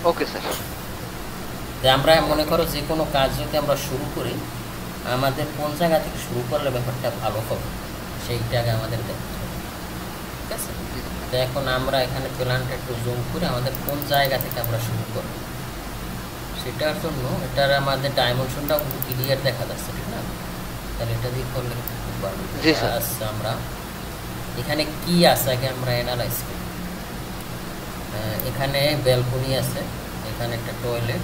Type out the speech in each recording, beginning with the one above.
Okay sir. যে আমরা মনে করো যে কোনো কাজ যদি আমরা শুরু করি, আমাদের কোন জায়গা থেকে শুরু করলে ব্যাপারটা ভালো হবে সেইটা আগে আমাদের দেখতে হবে। ঠিক আছে, তো এখন আমরা এখানে প্ল্যানটা একটু জুম করে আমাদের কোন জায়গা থেকে আমরা শুরু করব সেটার জন্য এটার আমাদের ডাইমেনশনটাও কিন্তু ক্লিয়ার দেখা যাচ্ছে, ঠিক না? তাহলে এটা দিয়ে করলে খুব ভালো। আচ্ছা, আমরা এখানে কি আছে আগে আমরা অ্যানালাইজ করি। এখানে ব্যালকনি আছে, এখানে একটা টয়লেট,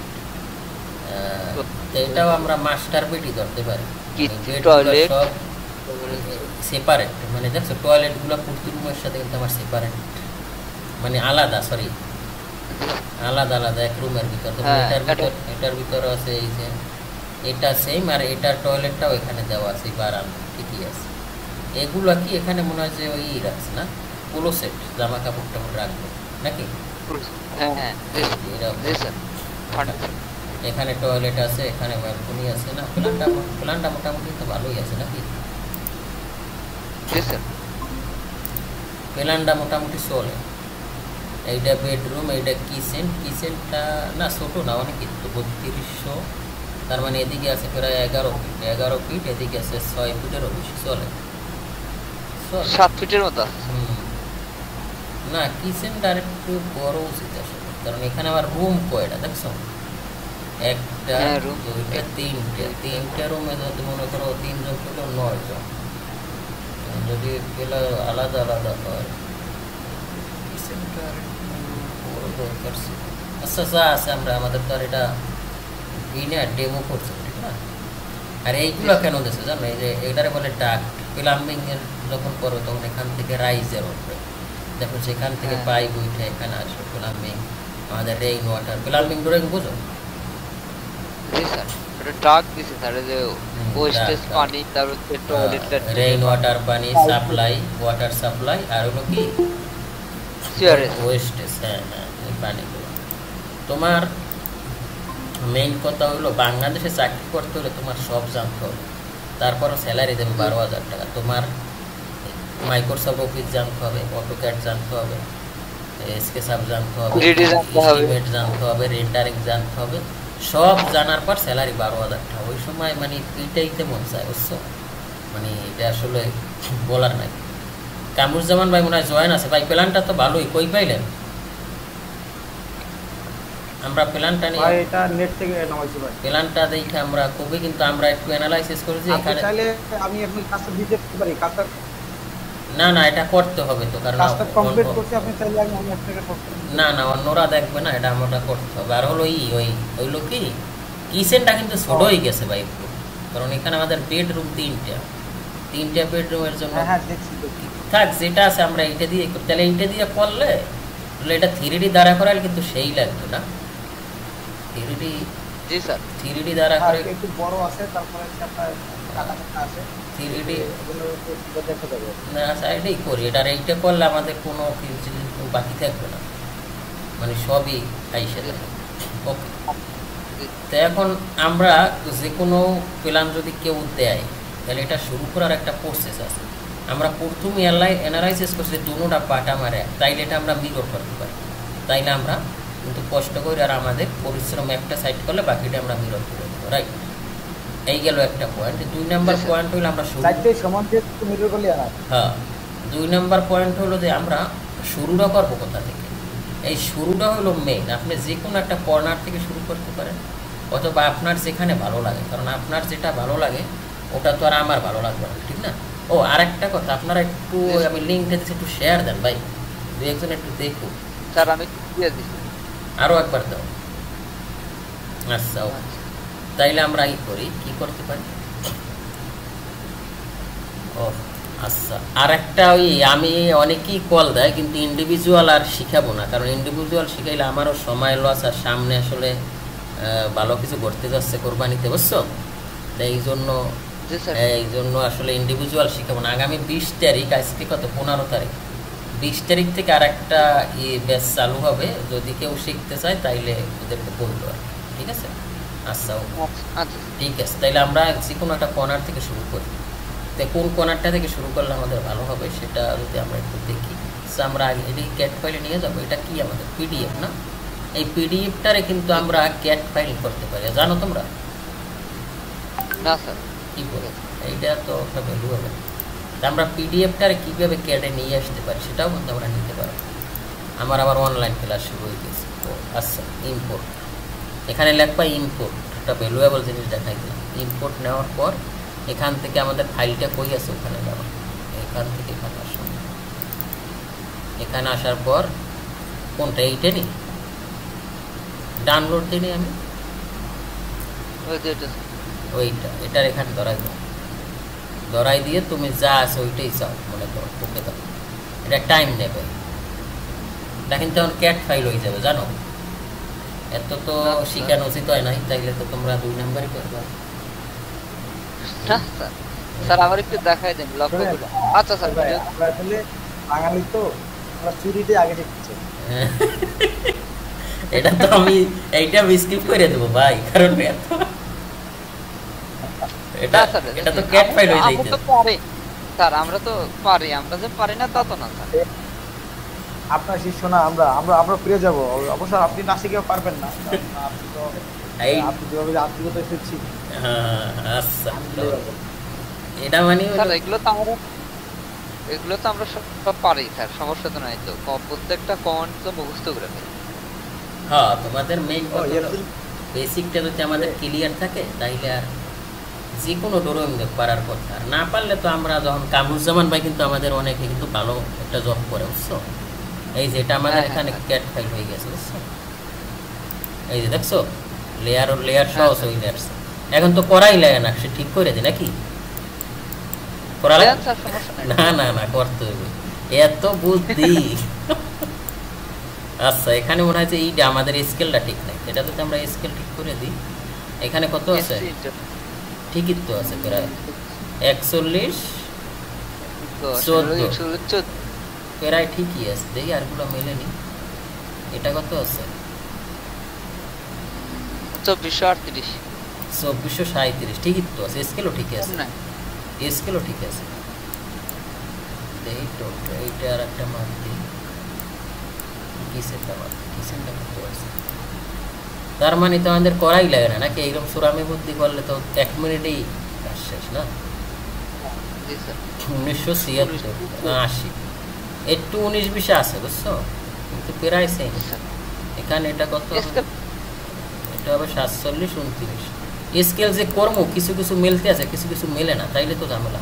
এটাও আমরা মাস্টার বেডই ধরতে পারি। টয়লেট সব সেপারেট, মানে দেখছো টয়লেটগুলো প্রতি রুমের সাথে কিন্তু আমার সেপারেট, মানে আলাদা, সরি আলাদা আলাদা এক রুমের ভিতর। এটার ভিতরে আছে এই যে এটা সেম, আর এটার টয়লেটটাও এখানে দেওয়া আছে বারান্দা, ঠিকই আছে। এগুলো কি এখানে মনে হয় যে ওই রাখছে না, ক্লোসেট, জামা কাপড় টাপড় রাখবে নাকি? এখানে টয়লেট আছে, এখানে ব্যালকনি আছে, না প্ল্যানটা মোটামুটি তো ভালোই আছে নাকি? প্ল্যানটা মোটামুটি চলে। এইটা বেডরুম, এইটা কিচেনটা না ছোটো না, অনেক কিন্তু 3200, তার মানে এদিকে আছে প্রায় 11 ফিট, এদিকে আছে 6 ফিটেরও বেশি, চলে 7 ফিটের মতো। না, কিচেনটা একটু বড় উচিত আসলে, কারণ এখানে আবার রুম কয়টা দেখছো, একটা দুইটা তিনটা রুমে যদি মনে করো 3 জন পেলেও 9 জন, যদি পেলে আলাদা আলাদা হয় কিচেনটা বড় দরকার ছিল। আচ্ছা যা আছে আমরা, আমাদের তো আর এটা ডেমো করছে, ঠিক না? আর এইগুলো কেন দিচ্ছে জানো, এই যে এটারে বলে ডাক্ট, প্লাম্বিং এর যখন করো তখন এখান থেকে রাইজার উঠবে, দেখো সেখান থেকে পাইপ উঠে এখানে আসবে প্লাম্বিং, আমাদের রেইন ওয়াটার, প্লাম্বিং ড্রয়িং বুঝো? রেইন ওয়াটার পানি সাপ্লাই, ওয়াটার সাপ্লাই, আর হলো কি ওয়েস্টেজ। হ্যাঁ হ্যাঁ, এই পানিগুলো। তোমার মেইন কথা হলো বাংলাদেশে চাকরি করতে হলে তোমার সব জানতে হবে, তারপরও স্যালারি দেবে 12,000 টাকা। তোমার মাইক্রোসফট অফিস জানতে হবে, অটোক্যাড জানতে হবে, স্কেচআপ জানতে হবে, এস্টিমেট জানতে হবে, রেন্ডারিং জানতে হবে, সব জানার পর স্যালারি 12,000 টাকা। ওই সময় মানে পিটাইতে মন চায়, বুঝছো? মানে এটা আসলে বলার নাই। কামরুজ্জামান ভাই মনে হয় জয়েন আছে। ভাই প্ল্যানটা তো ভালোই, কই পাইলেন? আমরা প্ল্যানটা নিয়ে এটা নেট থেকে নামাইছি ভাই, প্ল্যানটা দেখে আমরা খুবই, কিন্তু আমরা একটু অ্যানালাইসিস করেছি এখানে। তাহলে আমি এখন কাজটা দিতে পারি, কাজটা না না, এটা করতে হবে তো, কারণ কাজটা কমপ্লিট করতে আপনি চাইলে আমি আপনাকে করতে। না না, অন্যরা দেখবে না, এটা আমরা করতে হবে। আর হলো হইলো কি কিচেনটা কিন্তু ছোট হয়ে গেছে ভাই একটু, কারণ এখানে আমাদের বেডরুম তিনটা বেডরুমের জন্য। হ্যাঁ দেখছি থাক, যেটা আছে আমরা এইটা দিয়ে, তাহলে এইটা দিয়ে করলে এটা 3D দ্বারা করালে কিন্তু সেই লাগবে না। 3D দ্বারা করে একটু বড় আছে, তারপরে আপনার কাটা আছে 3D এগুলো দেখা যাবে না, সাইডেই করি এটা। এইটা করলে আমাদের কোনো কিছু বাকি থাকবে না, মানে সবই আইসে যাবে। ওকে, তো এখন আমরা যে কোনো প্ল্যান যদি কেউ দেয়, তাহলে এটা শুরু করার একটা প্রসেস আছে। আমরা প্রথমে অ্যানালাইসিস করছি দুটোটা পার্ট আমার এক, তাইলে এটা আমরা মিরর করতে পারি, তাইলে আমরা কিন্তু কষ্ট করি আর আমাদের পরিশ্রম একটা সাইড করলে বাকিটা আমরা মিরর করে দেবো, রাইট? এই গেল একটা পয়েন্ট। 2 নম্বর পয়েন্ট হলো আমরা হ্যাঁ 2 নম্বর পয়েন্ট হলো যে আমরা শুরুটা করবো কোথা থেকে। এই শুরুটা হলো মেইন। আপনি যে কোনো একটা কর্নার থেকে শুরু করতে পারেন, অথবা আপনার যেখানে ভালো লাগে, কারণ আপনার যেটা ভালো লাগে ওটা তো আর আমার ভালো লাগবে না, ঠিক না? ও আরেকটা কথা, আপনারা একটু, আমি লিঙ্কটা দিচ্ছি, একটু শেয়ার দেন ভাই, দু একজন একটু দেখুন। স্যার আমি দিয়ে দিচ্ছি, আরও একবার দাও। আচ্ছা ওকে, তাইলে আমরা কি করতে পারি। ও আচ্ছা, আর একটা আমি অনেকেই কল দেয়, কিন্তু ইন্ডিভিজুয়াল আর শিখাবো না, কারণ ইন্ডিভিজুয়াল শিখাইলে আমারও সময় লস, আর সামনে আসলে ভালো কিছু করতে যাচ্ছে কোরবানিতে, বুঝছো? এই জন্য আসলে ইন্ডিভিজুয়াল শিখাবো না। আগামী 20 তারিখ, আজকে কত 15 তারিখ, 20 তারিখ থেকে আর একটা ব্যাচ চালু হবে। যদি কেউ শিখতে চায় তাইলে ওদেরকে বলবো, ঠিক আছে? আচ্ছা ঠিক আছে, তাইলে আমরা যে কোনো একটা কর্নার থেকে শুরু করি। তো কোন কর্নারটা থেকে শুরু করলে আমাদের ভালো হবে সেটা যদি আমরা একটু দেখি। আমরা এটি ক্যাট ফাইলে নিয়ে যাবো। এটা কি আমাদের পিডিএফ না? এই পিডিএফটারে কিন্তু আমরা ক্যাট ফাইল করতে পারি, জানো তোমরা? না স্যার। কি বলে এইটা তো একটা ভ্যালু হবে। আমরা পিডিএফটারে কীভাবে ক্যাটে নিয়ে আসতে পারি সেটাও কিন্তু আমরা নিতে পারবো। আমার আবার অনলাইন ক্লাস শুরু হয়ে গেছে। তো আচ্ছা, ইম্পোর্ট, এখানে লেখবা ইম্পোর্ট, একটা ভ্যালুয়েবল জিনিস দেখাই দিলাম। ইম্পোর্ট নেওয়ার পর এখান থেকে আমাদের ফাইলটা কই আছে ওখানে যাবো, এখান থেকে এখানে আসো। এখানে আসার পর কোনটা, এইটা নিই, ডাউনলোড দিই আমি ওইটা, এটার এখানে ধরাই দিয়ে তুমি যা আছে ওইটাই চাও, মনে করো ওকে দাও। এটা টাইম নেবে, এটা কিন্তু এখন ক্যাট ফাইল হয়ে যাবে, জানো? এত তো শিখানো উচিত হয় নাই, তাইলে তো তোমরা 2 নাম্বারই করবা। স্যার আবার একটু দেখাই দেন লক্ষ্যগুলো। আচ্ছা স্যার, আমরা আসলে বাঙালি তো, আমরা চুরিতে আগে শিখছি। এটা তো আমি এইটা স্কিপ করে দেবো ভাই, কারণ এটা তো ক্যাট ফাইল হয়ে যাইছে। স্যার আমরা তো পারি, আমরা যে পারি না তা তো না স্যার। আপনার শিষ্য না আমরা, আমরা ফিরে যাব। অবশ্য আপনি না শিখেও পারবেন না, আপনি তো আপনি যেভাবে আত্মীয়তা শিখছি। আচ্ছা, এটা মানে স্যার এগুলো তো আমরা সব পারি স্যার, সমস্যা তো নাই তো। প্রত্যেকটা কমান্ড তো মুখস্থ করে ফেলি। হ্যাঁ, তোমাদের মেইন বেসিকটা যদি আমাদের ক্লিয়ার থাকে তাইলে আর যে কোনো ড্রয়িং পারার কথা। আর না পারলে তো আমরা যখন কামরুজ্জামান ভাই কিন্তু আমাদের অনেকে কিন্তু ভালো একটা জব করে, বুঝছো? এই যে এটা আমাদের এখানে ক্যাট ফাইল হয়ে গেছে, বুঝছো? এই যে দেখছো লেয়ার সহ চলে আসছে। এখন তো করাই লাগে না, সে ঠিক করে দিই নাকি? করা লাগে না? না না, করতে হবে, এত বুদ্ধি। আচ্ছা, এখানে মনে হচ্ছে এইটা আমাদের স্কেলটা ঠিক নাই, এটা যদি আমরা স্কেল ঠিক করে দিই, এখানে কত আছে? ঠিকই তো আছে, প্রায় 41 14 প্রায় ঠিকই আছে। দেখি আরগুলো মেলেনি। এটা কত আছে? 2437 ঠিকই তো আছে, স্কেলও ঠিক আছে, স্কেলও ঠিক আছে। দেখি তো এইটা আর একটা মাপ দিই, তার মানে তো আমাদের করাই লাগে না নাকি? এইরকম সুরামি বুদ্ধি করলে তো 1 মিনিটেই কাজ শেষ না? 1976 একটু 19-20 আছে, বুঝছো? কিন্তু প্রায় সেম। এখানে এটা কত? এটা হবে 47-29। স্কেল যে কর্ম কিছু কিছু মিলতে আছে, কিছু কিছু মেলে না, তাইলে তো ঝামেলা।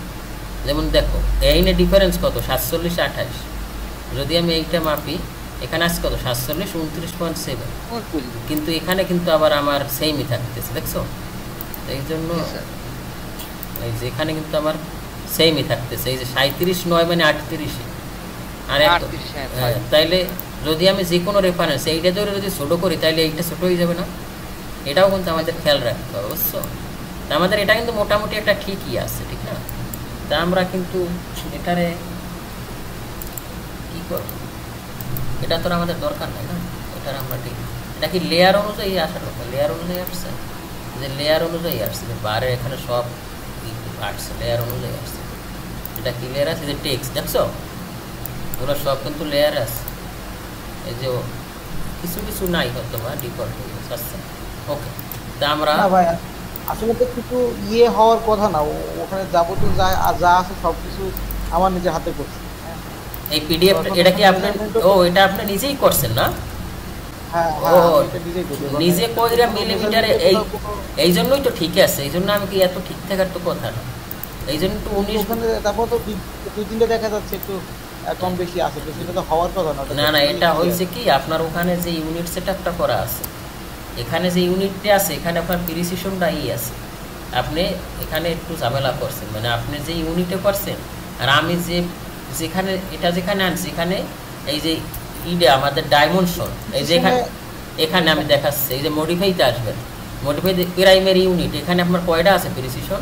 যেমন দেখো এইনে ডিফারেন্স কত? 47-28। যদি আমি এইটা মাপি, এখানে আছে কত? 47-29.7, কিন্তু এখানে কিন্তু আবার আমার সেমই থাকতেছে, দেখছো? এই জন্য এই যে এখানে কিন্তু আমার সেমই থাকতেছে, এই যে 37-9 মানে 38। আর তাইলে যদি আমি যে কোনো রেফারেন্স এইটা ধরে যদি ছোটো করি, তাইলে এইটা ছোটো হয়ে যাবে না? এটাও কিন্তু আমাদের খেয়াল রাখতে হবে, বুঝছো? আমাদের এটা কিন্তু মোটামুটি একটা ঠিকই আছে, ঠিক না? তা আমরা কিন্তু এটারে কি করব, এটা তো আমাদের দরকার নাই না, এটার আমরা ঠিক। এটা কি লেয়ার অনুযায়ী আসার কথা? লেয়ার অনুযায়ী আসছে, যে লেয়ার অনুযায়ী আসছে, যে বারের এখানে সব আসছে লেয়ার অনুযায়ী আসছে। এটা কি লেয়ার আছে? যে টেক্সট, দেখছো? ওগুলো সব কিন্তু লেয়ার আছে। এই যে কিছু কিছু নাই হয়তো বা ডিফল্ট হয়ে গেছে। আচ্ছা, ওকে। তা আমরা আসলে তো কিছু হওয়ার কথা না, ওখানে যাবতীয় যা আছে সবকিছু আমার নিজের হাতে করছি। এই পিডিএফ এটা কি আপনি এটা আপনি নিজেই করছেন না? হ্যাঁ, নিজে কইরা মিলিমিটারে এই জন্যই তো ঠিক আছে। এই জন্য আমি কি এত ঠিক থাকার তো কথা না, এই জন্য তো 19 তারপর তো 2-3টা দেখা যাচ্ছে একটু কম বেশি আছে, তো সেটা তো হওয়ার কথা না। না না, এটা হইছে কি, আপনার ওখানে যে ইউনিট সেটআপটা করা আছে, এখানে যে ইউনিটটা আছে, এখানে আপনার প্রিসিশনটা আছে। আপনি এখানে একটু ঝামেলা করছেন, মানে আপনি যে ইউনিটে করছেন আর আমি যেখানে এটা যেখানে আনছি, এখানে এই যে আমাদের ডাইমেনশন, এই যে এখানে আমি দেখাচ্ছি, এই যে মডিফাইতে আসবেন, মডিফাই প্রাইমারি ইউনিট, এখানে আপনার কয়টা আছে প্রিসিশন?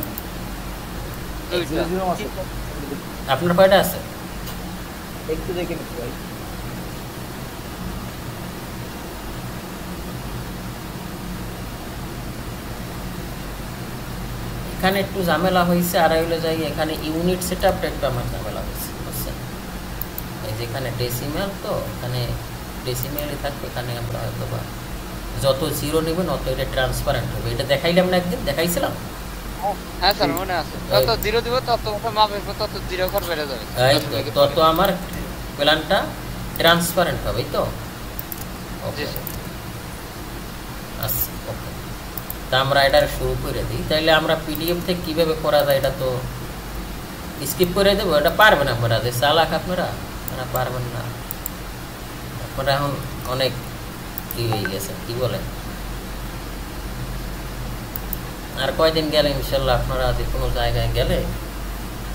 আপনার কয়টা আছে? একটু দেখে নিচ্ছি ভাই। এখানে একটু ঝামেলা হয়েছে, আর হইলে যাই এখানে ইউনিট সেটআপটা একটু আমার ঝামেলা হয়েছে, বুঝছেন? এই যেখানে ডেসিমাল, তো এখানে ডেসিমালই থাকবে, এখানে আমরা হয়তো বা যত জিরো নেবেন অত এটা ট্রান্সপারেন্ট হবে। এটা দেখাইলাম না একদিন, দেখাইছিলাম। হ্যাঁ স্যার মনে আছে, যত জিরো দিব তত মাপের পর তত জিরো ঘর বেড়ে যাবে, তত আমার প্ল্যানটা ট্রান্সপারেন্ট হবে, তো জি স্যার। আচ্ছা ওকে, তা আমরা এটা শুরু করে দিই। তাইলে আমরা পিডিএফ থেকে কীভাবে করা যায় এটা তো স্কিপ করে দেবো, এটা পারবেন আপনারা, যে চালাক আপনারা পারবেন না, আপনারা এখন অনেক ই হয়ে গেছে, কি বলেন। আর কয়দিন গেলে ইনশাল্লাহ আপনারা যে কোনো জায়গায় গেলে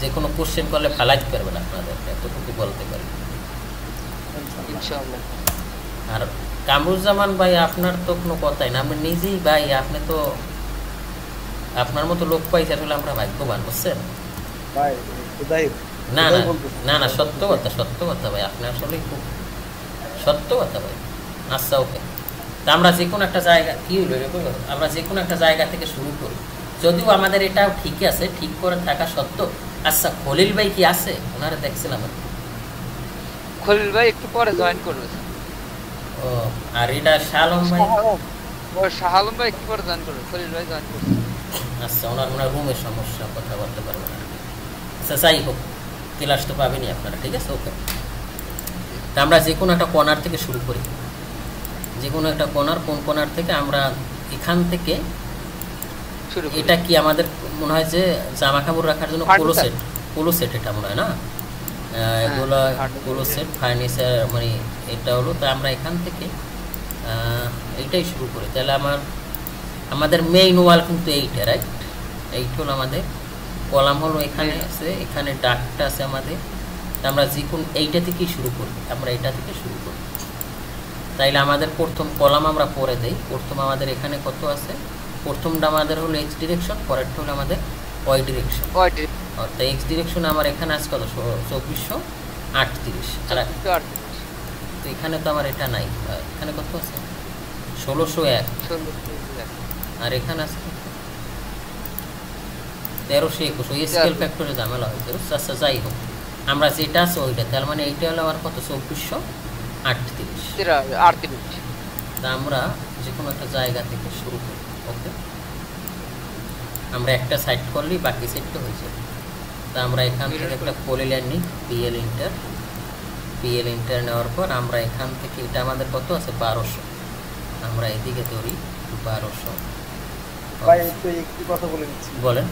যে কোনো কোশ্চেন করলে ফালাইতে পারবেন, আপনাদের এতটুকু বলতে পারি ইনশাআল্লাহ। আর কামরুজ্জামান ভাই আপনার তো কোনো কথাই না, আপনি নিজেই ভাই, আপনি তো আপনার মতো লোক পাইছে আসলে আমরা ভাগ্যবান, বুঝছেন ভাই? না না না না, সত্য কথা, সত্য কথা ভাই, আপনি আসলে খুব সত্য কথা ভাই। আচ্ছা ওকে, তা আমরা যে কোনো একটা জায়গা কি হইল, আমরা যে কোনো একটা জায়গা থেকে শুরু করি, যদিও আমাদের এটাও ঠিক আছে, ঠিক করে থাকা সত্ত্বেও। আচ্ছা খলিল ভাই কি আছে? ওনারা দেখছিলাম। খলিল ভাই একটু পরে জয়েন করবে। ও আর এটা শাহ আলম ভাই, ও শাহ আলম ভাই একটু পরে জয়েন করবে, খলিল ভাই জয়েন করবে। আচ্ছা ওনার রুমের সমস্যা, কথা বলতে পারবো না। আচ্ছা যাই হোক, ক্লাস তো পাবেনই আপনারা, ঠিক আছে ওকে। তা আমরা যে কোনো একটা কর্নার থেকে শুরু করি, যে কোনো একটা কর্নার, কোন কর্নার থেকে আমরা এখান থেকে এটা কি আমাদের মনে হয় যে জামা কাপড় রাখার জন্য পোলো সেট এটা মনে হয় না, এগুলো পোলো সেট ফার্নিচার মানে এটা হলো। তো আমরা এখান থেকে এইটাই শুরু করি। তাহলে আমাদের মেইন ওয়াল কিন্তু এইটা, রাইট? এইটা হলো আমাদের কলাম, হলো এখানে আছে, এখানে ডাকটা আছে আমাদের। আমরা যে কোন এইটা থেকেই শুরু করি, আমরা এটা থেকে শুরু করি। তাইলে আমাদের প্রথম কলাম আমরা পরে দেই। প্রথম আমাদের এখানে কত আছে? প্রথমটা আমাদের হলো এক্স ডিরেকশন, পরেরটা হলো আমাদের ওয়াই ডিরেকশন। অর্থাৎ এক্স ডিরেকশন আমার এখানে আছে কত? 2438। তো এখানে তো আমার এটা নাই, এখানে কত আছে? 1601। আর এখানে আছে 1321। ওই স্কেল ফ্যাক্টরে ঝামেলা হয়েছে। আচ্ছা যাই হোক, আমরা যেটা আছে ওইটা, তার মানে এইটা হলো আমার কত? 2438। তা আমরা যে কোনো একটা জায়গা থেকে শুরু করি, ওকে। আমরা একটা সাইড করলেই বাকি সেটটা হয়ে যাবে। তা আমরা এখান থেকে একটা পলিলাইন নিই, পিএল ইন্টার নেওয়ার পর আমরা এখান থেকে এটা আমাদের কত আছে? 1200। আমরা এদিকে ধরি 1200। ভাই একটু একটু কথা বলে নিচ্ছি। বলেন।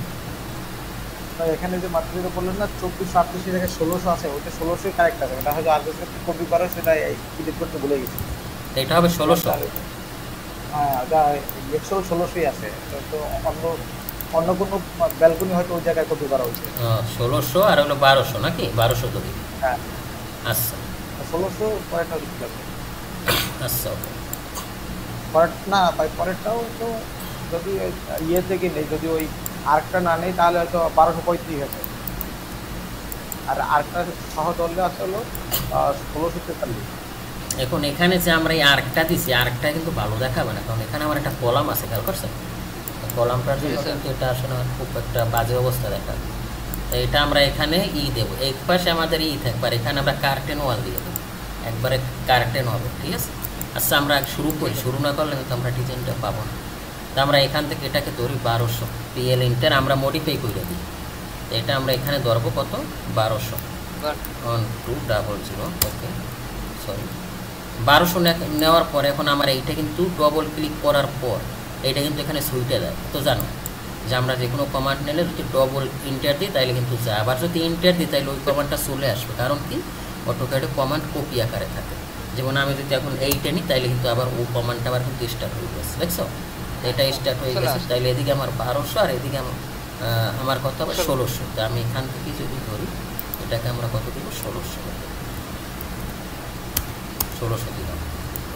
এখানে যে মাত্র যেটা বললেন না 2438 জায়গায় 1600 আছে, ওটা 1600 কারেক্ট আছে। এটা হয়তো আগে থেকে কপি করা, সেটা ক্লিক করতে ভুলে গেছি। এটা হবে 1600। হ্যাঁ, এটা অ্যাকচুয়াল 1600ই আছে। তো অন্য কোনো ব্যালকনি হয়তো ওই জায়গায় কপি করা হয়েছে। 1600 আর হলো 1200 নাকি? 1200 তো দিই। হ্যাঁ আচ্ছা 1600 পরেরটা দিতে লাগবে। আচ্ছা ওকে, পরের না ভাই, পরেরটাও তো যদি ইয়ে থেকে নেই, যদি ওই আরেকটা না নেই তাহলে হয়তো 1235 আছে। আর আরেকটা সহ ধরলে আছে হলো 1643। এখন এখানে যে আমরা এই আর্কটা দিছি, আর্কটা কিন্তু ভালো দেখাবে না, কারণ এখানে আমার একটা কলাম আছে, খেয়াল করছেন? কলামটার জন্য কিন্তু এটা আসলে খুব একটা বাজে অবস্থা দেখাবে। তো এটা আমরা এখানে দেবো, এক পাশে আমাদের থাকবে, আর এখানে আমরা কার্টেন ওয়াল দিয়ে দেবো, একবারে কার্টেন হবে, ঠিক আছে? আচ্ছা আমরা শুরু করি, শুরু না করলে কিন্তু আমরা ডিজাইনটা পাবো না। তো আমরা এখান থেকে এটাকে ধরি 1200, পিএল ইন্টার আমরা মডিফাই করে দিই। এটা আমরা এখানে ধরবো কত? 1200, 1200, ওকে সরি 1200 নেওয়ার পর এখন আমার এইটা কিন্তু ডবল ক্লিক করার পর এইটা কিন্তু এখানে সুইটে দেয়। তো জানো যে আমরা যে কোনো কমান্ড নিলে যদি ডবল ইন্টার দিই তাহলে কিন্তু যায়, আবার যদি ইন্টার দিই তাহলে ওই কমান্ডটা চলে আসবে। কারণ কি? অটোক্যাডে কমান্ড কপি আকারে থাকে। যেমন আমি যদি এখন এইটা নিই তাহলে কিন্তু আবার ও কমান্ডটা আবার কিন্তু স্টার্ট হয়ে গেছে, দেখছো? এটা স্টার্ট হয়ে গেছে, তাহলে এদিকে আমার 1200 আর এদিকে আমার কত হবে? 1600। তো আমি এখান থেকে যদি ধরি এটাকে আমরা কত দিব? 1600 দিলাম।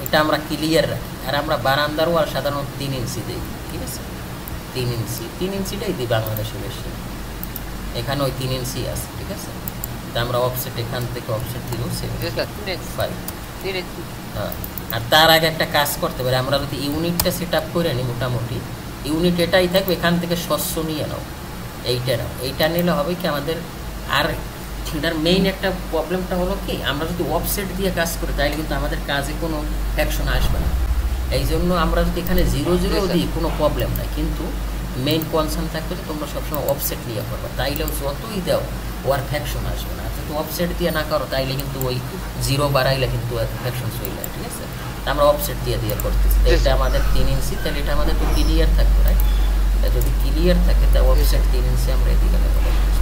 এটা আমরা ক্লিয়ার রাখি। আর আমরা বারান্দার ওয়াল সাধারণত 3 ইঞ্চি দিই, ঠিক আছে? 3 ইঞ্চিটাই দিই বাংলাদেশে বেশি, এখানে ওই 3 ইঞ্চি আছে, ঠিক আছে? তা আমরা অফসেট এখান থেকে অফসেট দিব 75। হ্যাঁ, আর তার আগে একটা কাজ করতে পারি, আমরা যদি ইউনিটটা সেট আপ করে নিই, মোটামুটি ইউনিট এটাই থাকবে, এখান থেকে শস্য নিয়ে নাও, এইটা নিলে হবে কি আমাদের। আর এটার মেইন একটা প্রবলেমটা হলো কি, আমরা যদি অফসেট দিয়ে কাজ করি তাহলে কিন্তু আমাদের কাজে কোনো অ্যাকশন আসবে না। এই জন্য আমরা যদি এখানে 0 দিই কোনো প্রবলেম নাই, কিন্তু মেইন কনসার্ন থাকবে যে তোমরা সবসময় অফসেট নিয়ে করবে, তাইলেও যতই দাও ওয়ার ফ্যাকশন আসবে না। যদি অফসেট দিয়ে না করো তাইলে কিন্তু ওই 0 বাড়াইলে কিন্তু ফ্যাকশন চলে যায়, ঠিক আছে? আমরা অফসেট দিয়ে করতেছি, এটা আমাদের 3 ইঞ্চি, তাহলে এটা আমাদের তো ক্লিয়ার থাকবে, রাইট? যদি ক্লিয়ার থাকে তা অফসেট 3 ইঞ্চি আমরা এদিকে নেব,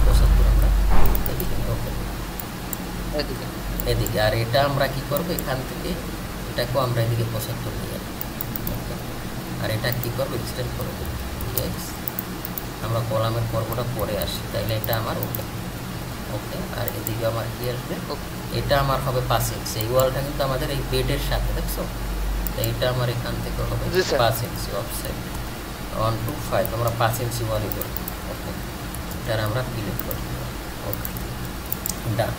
75 আমরা এদিকে নেব, এদিকে। আর এটা আমরা কি করব, এখান থেকে এটাকেও আমরা এদিকে 75 নিয়ে নেব, আর এটা কি করবো, এক্সটেন্ড করে দেবো এক্স। আমরা কলামের পর্বটা পরে আসি, তাইলে এটা আমার ওকে। আর এদিকে আমার কি আসবে, এটা আমার হবে 5 ইঞ্চি। এই ওয়ালটা কিন্তু আমাদের এই বেডের সাথে, দেখছো? তো এটা আমার এখান থেকে হবে 5 ইঞ্চি অফসেট 1 to 5। আমরা 5 ইঞ্চি ওয়ালই করবো, ওকে। এটার আমরা ক্লিক করবো, ওকে, ডান।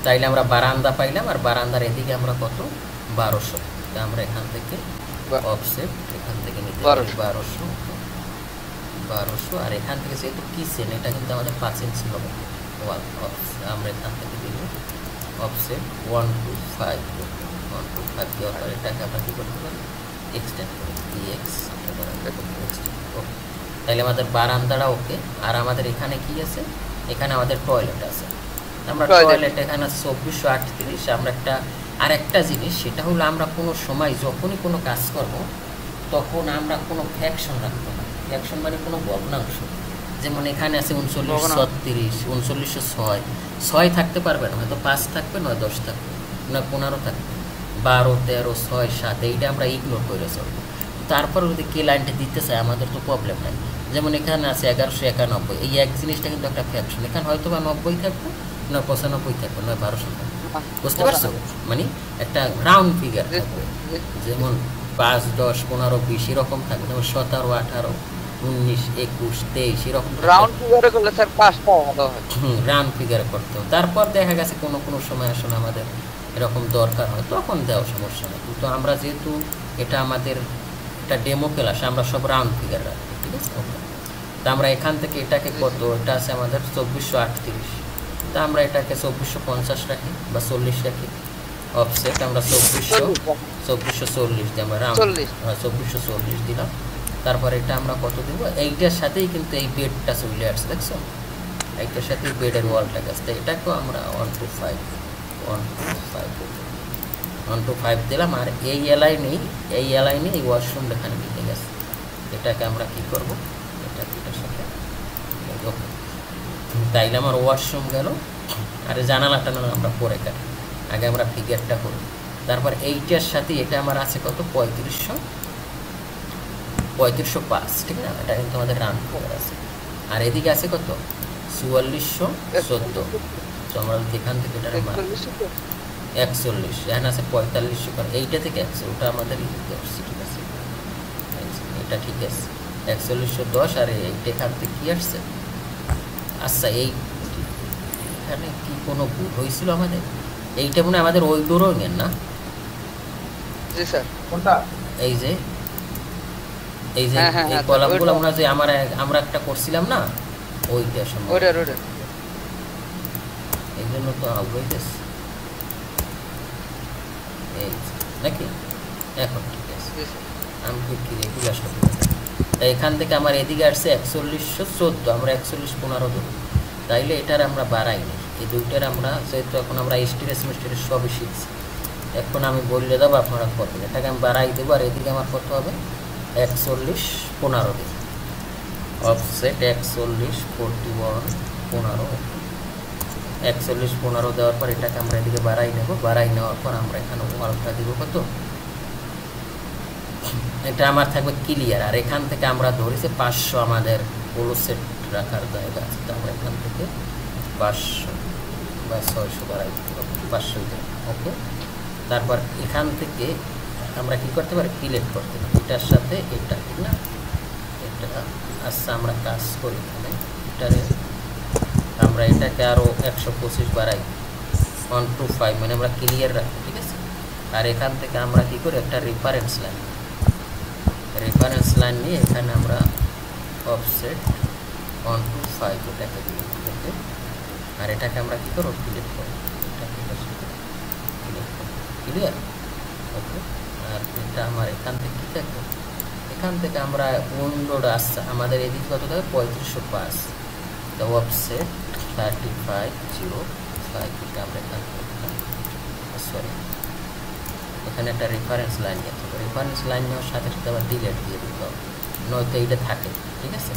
তাইলে আমরা বারান্দা পাইলাম, আর বারান্দার এদিকে আমরা কত, 1200। তা আমরা এখান থেকে অফসেট এখান থেকে নিতে পারি 1200। আর এখান থেকে যেহেতু কিচেন, এটা কিন্তু আমাদের 5 ইঞ্চি হবে ওয়াল। আমরা এখান থেকে দিব অফসেট 1 to 5 দেওয়ার পর এটাকে আমরা কী করতে পারি, এক্সটেন্ড করে এক্স। ওকে, তাহলে আমাদের বারান্দাটা ওকে। আর আমাদের এখানে কি আছে, এখানে আমাদের টয়লেট আছে। আমরা টয়লেট এখানে আছে 2438। আমরা আরেকটা জিনিস, সেটা হলো আমরা কোনো সময় যখনই কোনো কাজ করব তখন আমরা কোনো ফ্যাকশন রাখবো না। ফ্যাকশন মানে কোনো ভগ্নাংশ, যেমন এখানে আছে 3936, 3906। 6 থাকতে পারবে না, হয়তো 5 থাকবে, নয় 10 থাকবে, নয় 15 থাকবে, 12, 13, 6, 7। এইটা আমরা ইগনোর করে চলবো। তারপরে যদি কে লাইনটা দিতে চায় আমাদের তো প্রবলেম নাই। যেমন এখানে আছে 1191, এই এক জিনিসটা কিন্তু একটা ফ্যাকশন। এখানে হয়তো বা 90 থাকবে, নয় 95 থাকবে, নয় 1200 থাকবে, বুঝতে পারছো? মানে একটা রাউন্ড ফিগার থাকবে, যেমন 5, 10, 15, 20 এরকম থাকবে, যেমন 17, 18, 19, 21, 23 এরকম রাউন্ড ফিগারে করলে স্যার 5টা ভালো হয়। রাউন্ড ফিগারে করতে হবে। তারপর দেখা গেছে কোনো সময় আসলে আমাদের এরকম দরকার হয়, তখন দেওয়া সমস্যা নেই। কিন্তু আমরা যেহেতু এটা আমাদের একটা ডেমো ক্লাস, আমরা সব রাউন্ড ফিগার রাখবো, ঠিক আছে? তা আমরা এখান থেকে এটাকে কত, এটা আছে আমাদের 2438। তা আমরা এটাকে 2450 রাখি বা 40 রাখি। অফসেট আমরা 2440 দিই, আমরা রাউন্ড 2440 দিলাম। তারপর এটা আমরা কত দেব, এইটার সাথেই কিন্তু এই বেডটা চলে আসছে, দেখছো? এইটার সাথে বেডের ওয়ালটা গেছে, এটাকেও আমরা 1 to 5 দিলাম। আর এই এলাইনেই এই ওয়াশরুম এখানে মিলে গেছে। এটাকে আমরা কি করব, এটার সাথে ওকে। তাইলে আমার ওয়াশরুম গেল। আর জানালাটা আমরা পরে কাটি, আগে আমরা ফিগারটা করি। তারপর এইটার সাথে এটা আমার আছে কত, 3505, ঠিক না? এটা কিন্তু আমাদের রান ফিগার আছে। আর এদিকে আছে কত, 4414। তো আমরা এখান থেকে এটা 41, এখানে আছে 4500। এইটা থেকে 100, ওটা আমাদের ঠিক আছে, এটা ঠিক আছে 4110। আর এইটা এখান থেকে কি আসছে, আচ্ছা এখানে কি কোনো ভুল হয়েছিল আমাদের? এইটা মনে আমাদের ওই ডোরইং না? জি স্যার। কোনটা? এই যে এই কলামগুলো আমরা একটা করছিলাম না, ওইটা সম্ভব। ওইটা এই জন্য তো আউটওয়েস এই নাকি এখন ঠিক আছে। আমি কি রেগুলার আসলে তাই এখান থেকে আমার এদিকে আসছে 4114, আমরা 4115 দেবো। তাইলে এটার আমরা বাড়াইনি, এই দুইটার আমরা যেহেতু এখন আমরা এস্টিমেট সবই শিখছি, এখন আমি বললে দেবো, আপনারা করবেন। এটাকে আমি বাড়াই দেবো। আর এদিকে আমার কত হবে, 4115 দেব। অফসেট 414115, 4115 দেওয়ার পর এটাকে আমরা এদিকে বাড়াই নেব। বাড়াই নেওয়ার পর আমরা এখানে ওয়ালটা দিব কত, এটা আমার থাকবে ক্লিয়ার। আর এখান থেকে আমরা ধরেছি 500 আমাদের পোলো সেট রাখার জায়গা আছে, তো আমরা এখান থেকে 500 বা 600 বাড়াই 500 দেব, ওকে। তারপর এখান থেকে আমরা কি করতে পারি, ফিলেট করতে পারি এটার সাথে এটা, ঠিক না? এটা আচ্ছা, আমরা কাজ করি এখানে, এটারে আমরা এটাকে আরও 125 বাড়াই 1 to 5, মানে আমরা ক্লিয়ার রাখি, ঠিক আছে। আর এখান থেকে আমরা কি করি, একটা রেফারেন্স লাইন নিয়ে এখানে আমরা অফসেট 1 to 5 এটাকে দিই, ওকে। আর এটাকে আমরা কি করব, ক্লিয়ার করব, ক্লিয়ার, ওকে। আর এটা আমার এখান থেকে কী থাকবে, এখান থেকে আমরা উইন্ডোটা আসছে আমাদের এদিকে কত থাকে 3505, তো অফসেট 3505, এটা আমরা এখান থেকে সরি এখানে একটা রেফারেন্স লাইন নিতে হবে, রেফারেন্স লাইন নেওয়ার সাথে সাথে আবার ডিলেট দিয়ে দিতে হবে, নয়তো এইটা থাকে, ঠিক আছে।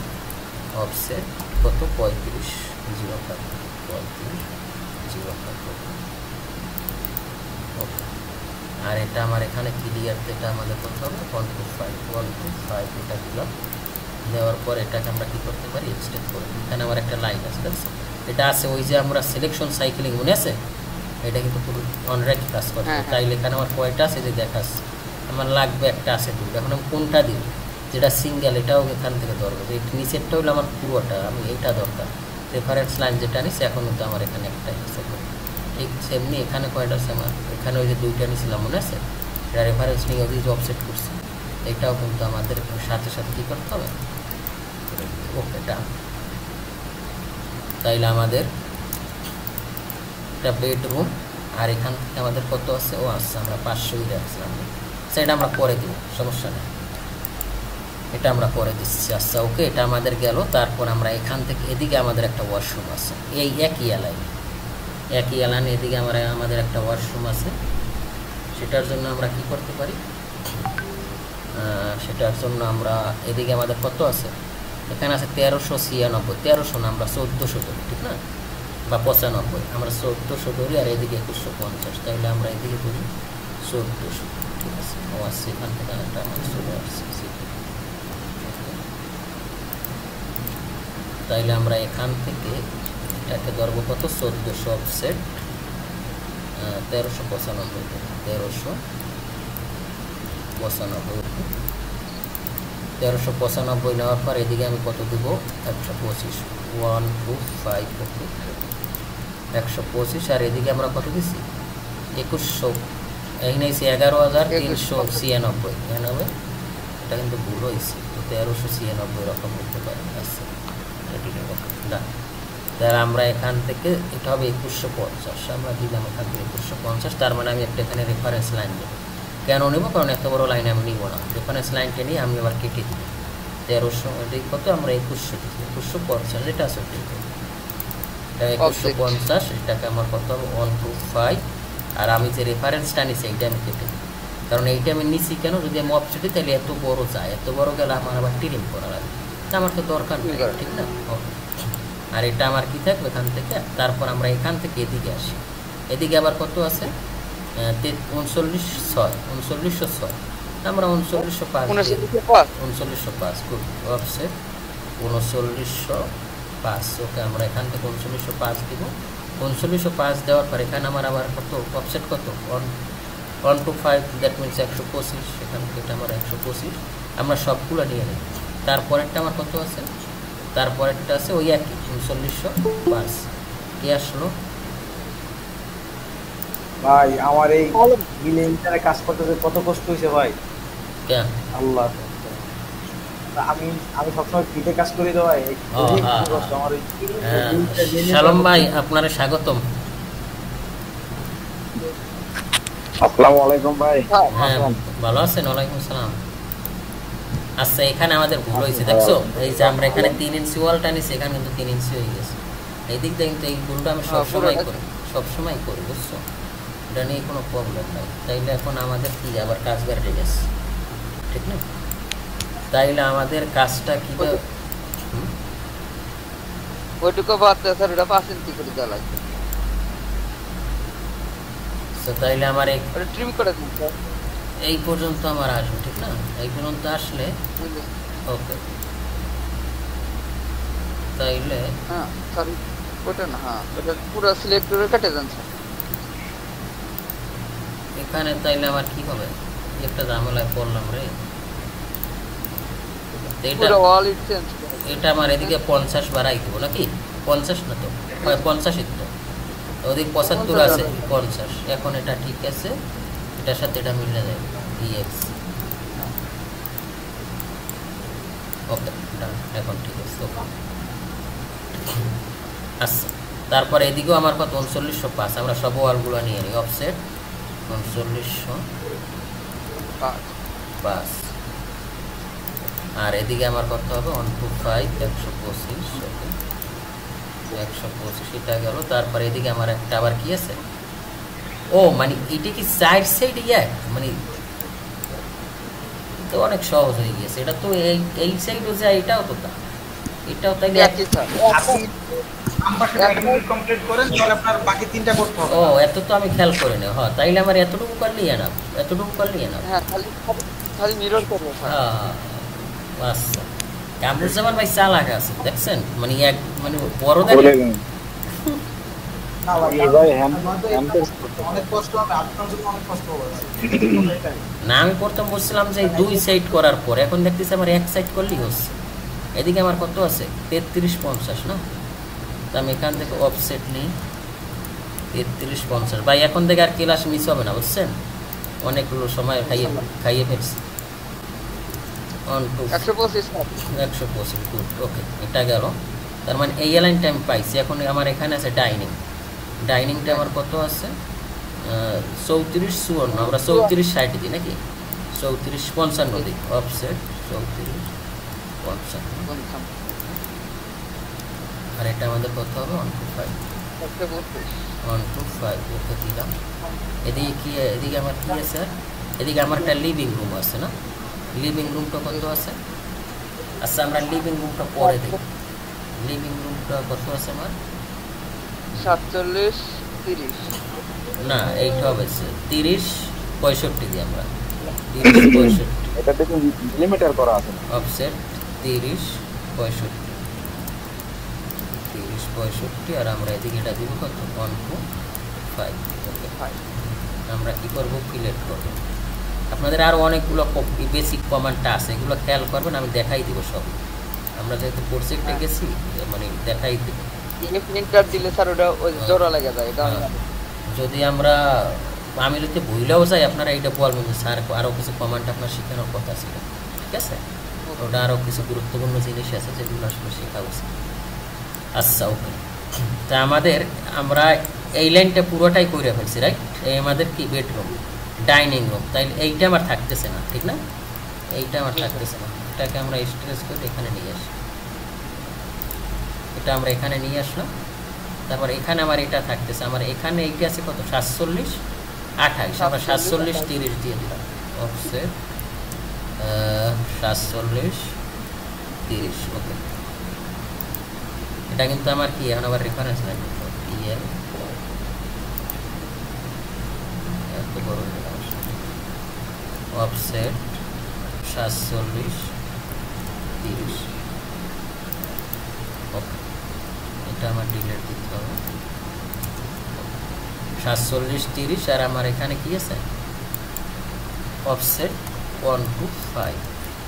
অফসেট কত 3505, 3505, ওকে। আর এটা আমার এখানে ক্লিয়ার, এটা আমাদের করতে হবে 125 এটা দিলাম, দেওয়ার পর এটাকে আমরা কী করতে পারি এক্সটেন্ড করে, এখানে আমার একটা লাইন আছে দেখছো, এটা আছে ওই যে আমরা সিলেকশন সাইক্লিং মনে আছে, এটা কিন্তু পুরো অনরাইট কাজ করে, তাইলে এখানে আমার কয়টা আছে যে দেখাস, আমার লাগবে একটা আছে দুটো, এখন আমি কোনটা দিই, যেটা সিঙ্গেল এটাও এখান থেকে দরকার, এই নিচেরটা হলো আমার পুরোটা, আমি এইটা দরকার, রেফারেন্স লাইন যেটা নিচ্ছি এখন কিন্তু আমার এখানে একটাই আছে, ঠিক সেমনি এখানে কয়টা আছে আমার, এখানে ওই যে দুইটা নিয়েছিলাম মনে আছে, এটা রেফারেন্স নিয়ে ওই যে অফসেট করছি, এটাও কিন্তু আমাদের সাথে সাথে কী করতে হবে, ওকে ডান। তাইলে আমাদের একটা বেডরুম, আর এখান থেকে আমাদের কত আছে, ও আসছে আমরা 500ই রাখছিলাম, সেটা আমরা পরে দিব, সমস্যা নেই, এটা আমরা পরে দিচ্ছি। আচ্ছা ওকে, এটা আমাদের গেল। তারপর আমরা এখান থেকে এদিকে আমাদের একটা ওয়াশরুম আছে, এই একই এলাইন এদিকে আমাদের একটা ওয়াশরুম আছে, সেটার জন্য আমরা কি করতে পারি, সেটার জন্য আমরা এদিকে আমাদের কত আছে, এখানে আছে 1396, 1300 না আমরা 1400 ধরি, ঠিক না, বা 95, আমরা 1400 ধরি, আর এদিকে 2150, তাহলে আমরা এদিকে ধরি 1400, ঠিক আছে। ও আসছে এখান থেকে একটা আমাদের চলে আসছে, তাইলে আমরা এখান থেকে এটাকে ধরবো কত 1400 অফসেট 1395 নেওয়ার পর এদিকে আমি কত দেব 125, 125, আর এদিকে আমরা কত দিচ্ছি 2100, এখানে 11,396, এটা কিন্তু ভুল হয়েছে, তো 1396 রকম হতে পারে, আচ্ছা ঠিক আছে না। তাহলে আমরা এখান থেকে এটা হবে 2150, আমরা দিলাম এখান থেকে 2150, তার মানে আমি একটা এখানে রেফারেন্স লাইন দেবো, কেন নেব, কারণ এত বড় লাইন আমি নিব না, রেফারেন্স লাইনটা নিয়ে আমি আবার কেটে দিব 1300, এটাই কত আমরা 2150, এটা আছে ঠিক 2150, এটাকে আমার কত হবে 125, আর আমি যে রেফারেন্সটা নিচ্ছি এইটা আমি কেটে দিই, কারণ এইটা আমি নিচ্ছি কেন, যদি আমি অফসেটে তাহলে এত বড় যায়, এত বড় গেলে আমার আবার ট্রিম করা লাগে, আমার তো দরকার নেই, ঠিক না। আর এটা আমার কি থাকবে এখান থেকে, তারপর আমরা এখান থেকে এদিকে আসি, এদিকে আবার কত আছে 3906, আমরা 3905 গুড, অফসেট 3905, ওকে আমরা এখান থেকে 3905 দিব, 3905 দেওয়ার পর এখানে আমার আবার কত অফসেট কত 125, দ্যাট মিনস 125, এখান থেকে এটা আমার 125, আমরা সবগুলো নিয়ে নিই। তারপরেরটা আমার কত আছে, তারপরেরটা আছে ওই একই 3905, কে আসলো ভাই, আমার এই ইন্টারে কাজ করতেছে কত কষ্ট হয়েছে ভাই, কেন আল্লাহ, আমি সবসময় ফ্রিতে কাজ করি তো ভাই, আমার শালম ভাই আপনারে স্বাগতম। আসসালামু আলাইকুম ভাই। হ্যাঁ ভালো আছেন? ওয়ালাইকুম আসসালাম। আচ্ছা এখানে আমাদের ভুল হয়েছে দেখছো, এই যে আমরা এখানে 3 ইঞ্চি ওয়াল টানিছি, এখানে কিন্তু 3 ইঞ্চি হয়ে গেছে, এই দিক দিয়ে কিন্তু এই ভুলটা আমি সবসময় করি বুঝছো, এটা নিয়ে কোনো প্রবলেম নাই। তাইলে এখন আমাদের কি আবার কাজ বেড়ে গেছে, ঠিক না, তাইলে আমাদের কাজটা কি ওইটুকু বাদ দেয় স্যার, এটা 5 ইঞ্চি করে দেওয়া লাগবে, তাইলে আমার ট্রিম করে দিন স্যার, এই পর্যন্ত আমার আসবে, ঠিক না, এই পর্যন্ত আসলে ওকে। তাইলে হ্যাঁ সরি ওটা না, হ্যাঁ ওটা পুরো সিলেক্ট করে কেটে দেন স্যার এখানে। তাইলে আমার কি হবে, একটা ঝামেলায় পড়লাম রে, এটা আমার এদিকে 50 বাড়াই দেবো নাকি, 50 না তো 50ই তো, ওদিকে 75 আছে 50, এখন এটা ঠিক আছে, এটার সাথে এটা মিলে যায় EX, ওকে ডান, এখন ঠিক আছে ওকে। আচ্ছা তারপরে এদিকেও আমার কত 3905, আমরা সব ওয়ালগুলো নিয়ে নিই, অফসেট 3905, 5 আর এদিকে আমার কত হবে 125 125 ওকে 125 এটা গেল তারপর এদিকে আমার একটা আবার কি আছে ও মানে এটা কি সাইড সাইড মানে তো অনেক সহজ হয়ে গেছে এটা তো এই সাইডও যায় এটাও তো তা এটাও তাইলে একই স্যার আপনি নাম্বারটা কমপ্লিট করেন তাহলে আপনার বাকি তিনটা করতে হবে ও এত তো আমি খেয়াল করে না হ্যাঁ তাইলে আমার এতটুকু করলেই না হ্যাঁ খালি মিরর করবো স্যার হ্যাঁ আচ্ছা কামরুজ্জামান ভাই চালাক আছে দেখছেন মানে এক মানে বড় দেখে না ভাই অনেক কষ্ট হবে আপনার জন্য অনেক কষ্ট হবে না আমি প্রথম বলছিলাম যে দুই সাইড করার পর এখন দেখতেছি আমার এক সাইড করলেই হচ্ছে এদিকে আমার কত আছে 3350 না তো আমি এখান থেকে অফসেট নিই 3350 ভাই এখন থেকে আর ক্লাস মিস হবে না বুঝছেন অনেকগুলো সময় খাইয়ে ফেলছি 125 গুড ওকে এটা গেল তার মানে এই লাইনটা আমি পাইছি এখন আমার এখানে আছে ডাইনিংটা আমার কত আছে 3454 আমরা 3460 দিই নাকি 3455 দিই অফসেট 3455 আর এটা আমাদের কত হবে 125 ওকে দিলাম এদিকে আমার কি আছে এদিকে আমার একটা লিভিং রুম আছে না লিভিং রুমটা কত আছে আচ্ছা আমরা লিভিং রুমটা পরে দেখি লিভিং রুমটা কত আছে আমার 47 30 না এইটা হবে 30 65 দিই আমরা 30 65 এটা দেখুন লিমিটার করা আছে অফসেট 30 65 আর আমরা এদিকে এটা দিব কত 125 ওকে আমরা কি করব ক্লিক করব আপনাদের আরো অনেকগুলো বেসিক কমান্ডটা আছে এগুলো খেয়াল করবেন আমি দেখাই দিব সব আমরা যেহেতু প্রজেক্টে গেছি মানে দেখাই দিব ইনফিনিটার দিলে স্যার ওটা জোড়া লাগে যায় এটা যদি আমরা আমি যদি ভুলেও যাই আপনারা এইটা বলবেন যে স্যার আরও কিছু কমান্ড আপনার শেখানোর কথা ছিল ঠিক আছে ওটা আরও কিছু গুরুত্বপূর্ণ জিনিস আছে যেগুলো আসলে শেখা উচিত আচ্ছা ওকে তা আমরা এই লাইনটা পুরোটাই করে ফেলছি রাইট এই আমাদের কি বেডরুম ডাইনিং রুম তাই এইটা আমার থাকতেছে না ঠিক না এইটা আমার থাকতেছে না এটাকে আমরা স্ট্রেস করে এখানে নিয়ে আসি এটা আমরা এখানে নিয়ে আসলাম তারপর এখানে আমার এটা থাকতেছে আমার এখানে এইটা আছে কত 47 28 আমরা 47 30 দিয়ে দিলাম অফসেট 47 30 ওকে এটা কিন্তু আমার কি এখন আবার রেফারেন্স লাইন পিএল এত বড় অফসেট 47 30 ওকে এটা আমার ডিলিট দিতে হবে 47 30 আর আমার এখানে কি আছে অফসেট 125